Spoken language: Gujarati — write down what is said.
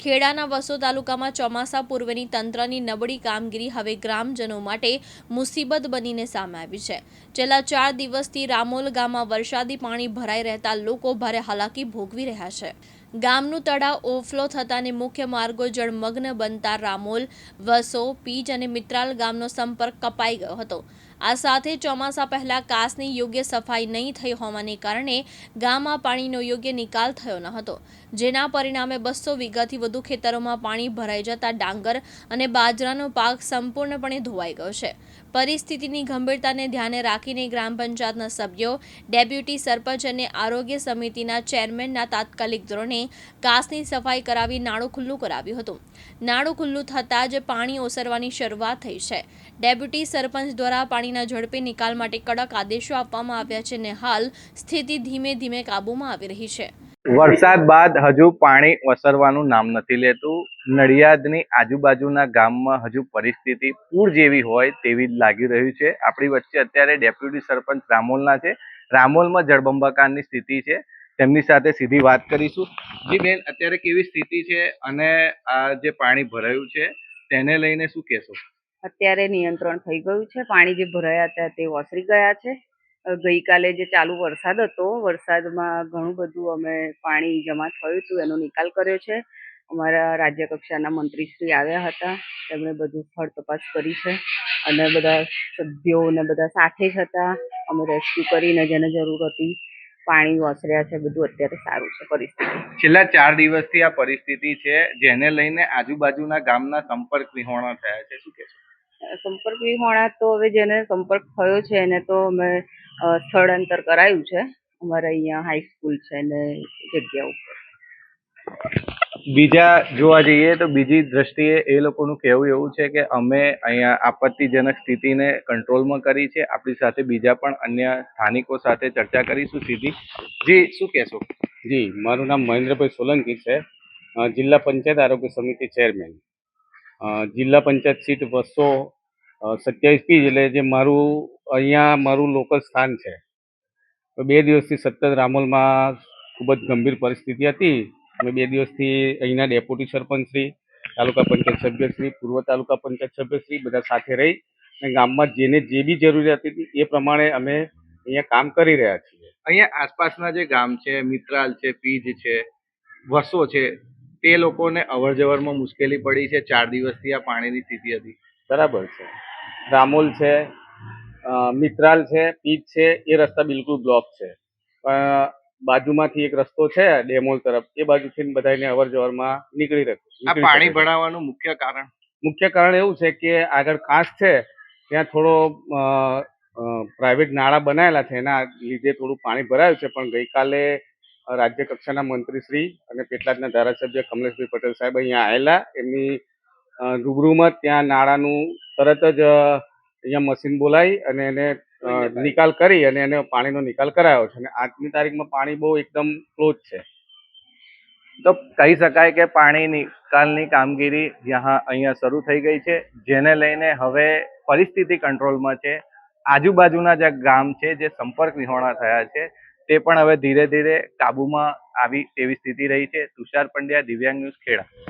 ખેડાના વસો તાલુકામાં ચોમાસા પૂર્વેની તંત્રની નબળી કામગીરી હવે ગ્રામજનો માટે મુસીબત બનીને સામે આવી છે। છેલ્લા 4 દિવસથી રામોલ ગામમાં વરસાદી પાણી ભરાઈ રહેતા લોકો ભારે હાલાકી ભોગવી રહ્યા છે। ગામનું તળાવ ઓવરફ્લો થતાને મુખ્ય માર્ગો જળમગ્ન બનતા રામોલ, વસો, પીજ અને મિત્રાલ ગામનો સંપર્ક કપાઈ ગયો હતો। આ સાથે ચોમાસા પહેલા કાસની યોગ્ય સફાઈ નહીં થઈ હોવાને કારણે ગામમાં પાણીનો યોગ્ય નિકાલ થયો ન હતો, જેના પરિણામે 200 વીઘાથી વધુ ખેતરોમાં પાણી ભરાઈ જતા ડાંગર અને બાજરાનો પાક સંપૂર્ણપણે ધોવાઈ ગયો છે। પરિસ્થિતિની ગંભીરતાને ધ્યાને રાખીને ગ્રામ પંચાયતના સભ્યો, ડેપ્યુટી સરપંચ અને આરોગ્ય સમિતિના ચેરમેનના તાત્કાલિક ધોરણે કાસની સફાઈ કરાવી નાળું ખુલ્લું કરાવ્યું હતું। નાળું ખુલ્લું થતાં જ પાણી ઓસરવાની શરૂઆત થઈ છે। ડેપ્યુટી સરપંચ દ્વારા પાણીના ઝડપી નિકાલ માટે કડક આદેશો આપવામાં આવ્યા છે અને હાલ સ્થિતિ ધીમે ધીમે કાબૂમાં આવી રહી છે। વરસાદ બાદ હજુ પાણી ઓસરવાનું નામ નથી લેતું। નડિયાદની આજુબાજુના ગામમાં હજુ પરિસ્થિતિ પૂર જેવી હોય તેવી લાગી રહ્યું છે। આપણી વચ્ચે અત્યારે ડેપ્યુટી સરપંચ રામોલના છે। રામોલમાં જળબંબાકારની સ્થિતિ છે, તેમની સાથે સીધી વાત કરીશું। જી બેન, અત્યારે કેવી સ્થિતિ છે અને આ જે પાણી ભરાયું છે તેને લઈને શું કહેશો? અત્યારે નિયંત્રણ થઈ ગયું છે। પાણી જે ભરાયા હતા તે ઓસરી ગયા છે। ગઈકાલે જે ચાલુ વરસાદ હતો, વરસાદમાં ઘણું બધું અમે પાણી જમા થયું હતું, એનો નિકાલ કર્યો છે। અમારા રાજ્ય કક્ષાના મંત્રીશ્રી આવ્યા હતા, તેમણે બધું સ્થળ તપાસ કરી છે અને બધા સભ્યો ને બધા સાથે જ હતા। અમે રેસ્ક્યુ કરીને જેને જરૂર હતી પાણી ઓસર્યા છે। બધું અત્યારે સારું છે પરિસ્થિતિ। છેલ્લા 4 દિવસથી આ પરિસ્થિતિ છે, જેને લઈને આજુબાજુના ગામના સંપર્ક વિહોણા થયા છે, શું કહેશો? સંપર્ક વિહોણા તો હવે જેને સંપર્ક થયો છે એને તો અમે સ્થળાંતર કરાયું છે। અમારે અહીંયા હાઈસ્કૂલ છે ને જગ્યા ઉપર। બીજા જોવા જઈએ તો બીજી દ્રષ્ટિએ એ લોકોનું કહેવું એવું છે કે અમે અહીંયા આપત્તિજનક સ્થિતિને કંટ્રોલમાં કરી છે। આપણી સાથે બીજા પણ અન્ય સ્થાનિકો સાથે ચર્ચા કરીશું સીધી। જી, શું કહેશો? જી, મારું નામ મહેન્દ્રભાઈ સોલંકી છે, જિલ્લા પંચાયત આરોગ્ય સમિતિ ચેરમેન। જિલ્લા પંચાયત સીટ 227 પીજ એટલે જે મારું લોકલ સ્થાન છે। 2 દિવસથી સતત રામોલમાં ખૂબ જ ગંભીર પરિસ્થિતિ હતી। અમે 2 દિવસથી અહીંના ડેપ્યુટી સરપંચશ્રી, તાલુકા પંચાયત સભ્યશ્રી, પૂર્વ તાલુકા પંચાયત સભ્યશ્રી બધા સાથે રહી અને ગામમાં જેને જે બી જરૂરિયાત હતી એ પ્રમાણે અમે અહીંયા કામ કરી રહ્યા છીએ। અહીંયા આસપાસના જે ગામ છે, મિત્રાલ છે, પીજ છે, વસો છે, તે લોકોને અવર જવરમાં મુશ્કેલી પડી છે। 4 દિવસથી આ પાણીની સ્થિતિ હતી। બરાબર છે। રામોલ છે, મિત્રાલ છે, પીજ છે, એ રસ્તા બિલકુલ બ્લોક છે, પણ બાજુમાંથી એક રસ્તો છે ડેમોલ તરફ, એ બાજુથી બધાને અવર જવરમાં નીકળી રહ્યું। આ પાણી ભરાવાનું મુખ્ય કારણ એવું છે કે આગળ કાંસ છે ત્યાં થોડો પ્રાઇવેટ નાળા બનાવેલા છે, એના લીધે થોડું પાણી ભરાયું છે। પણ ગઈકાલે રાજ્ય કક્ષાના મંત્રીશ્રી અને પેટલાદના ધારાસભ્ય કમલેશભાઈ પટેલ સાહેબ અહીંયા આવેલા। એમની રૂબરૂમાં ત્યાં નાળાનું તરત જ અહીંયા મશીન બોલાવી અને એને નિકાલ કરી અને એને પાણીનો નિકાલ કરાયો છે અને આજની તારીખમાં પાણી બહુ એકદમ ક્લોઝ છે। તો કહી શકાય કે પાણી નિકાલની કામગીરી અહીંયા શરૂ થઈ ગઈ છે, જેને લઈને હવે પરિસ્થિતિ કંટ્રોલમાં છે। આજુબાજુના જે ગામ છે, જે સંપર્ક વિહોણા થયા છે, તે પણ હવે ધીરે ધીરે કાબુમાં આવી તેવી સ્થિતિ રહી છે। તુષાર પંડ્યા, દિવ્યાંગ ન્યૂઝ, ખેડા।